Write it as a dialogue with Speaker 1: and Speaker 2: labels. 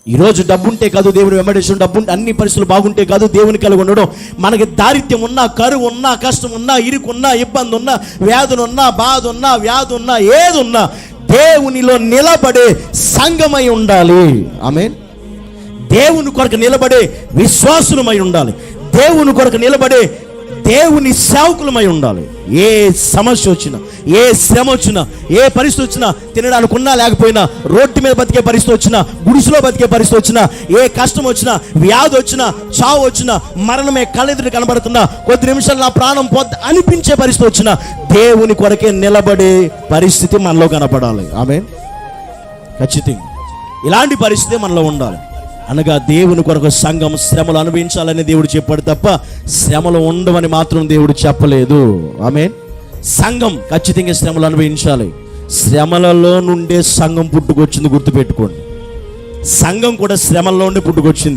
Speaker 1: ఈరోజు డబ్బు ఉంటే కాదు దేవుని వెంబడించడం, డబ్బు అన్ని పరిస్థితులు బాగుంటే కాదు దేవుని కలిగి ఉండడం. మనకి దారిద్ర్యం ఉన్నా, కరువు ఉన్నా, కష్టం ఉన్నా, ఇరుకున్నా, ఇబ్బంది ఉన్నా, వ్యాధులు ఉన్నా, బాధ ఉన్నా, వ్యాధి ఉన్నా, ఏది ఉన్నా దేవునిలో నిలబడే సంఘమై ఉండాలి. ఆమేన్. దేవుని కొరకు నిలబడే విశ్వాసులమై ఉండాలి. దేవుని కొరకు నిలబడే దేవుని సేవకులమై ఉండాలి. ఏ సమస్య వచ్చినా, ఏ శ్రమ వచ్చినా, ఏ పరిస్థితి వచ్చినా, తినడానికి ఉన్నా లేకపోయినా, రోడ్డు మీద బతికే పరిస్థితి వచ్చినా, గుడిసెలో బతికే పరిస్థితి వచ్చినా, ఏ కష్టం వచ్చినా, వ్యాధి వచ్చినా, చావు వచ్చినా, మరణమే కళ్ళెదురు కనబడుతున్నా, కొద్ది నిమిషాలు నా ప్రాణం పోద్ది అనిపించే పరిస్థితి వచ్చినా దేవుని కొరకే నిలబడే పరిస్థితి మనలో కనపడాలి. ఆమేన్. ఖచ్చితంగా ఇలాంటి పరిస్థితి మనలో ఉండాలి. అనగా దేవుని కొరకు సంఘం శ్రమలు అనుభవించాలని దేవుడు చెప్పాడు తప్ప శ్రమలు ఉండవని మాత్రం దేవుడు చెప్పలేదు. ఆమేన్. సంఘం ఖచ్చితంగా శ్రమలు అనుభవించాలి. శ్రమలలో నుండే సంఘం పుట్టుకొచ్చింది, గుర్తుపెట్టుకోండి. సంఘం కూడా శ్రమల్లో నుండి పుట్టుకొచ్చింది.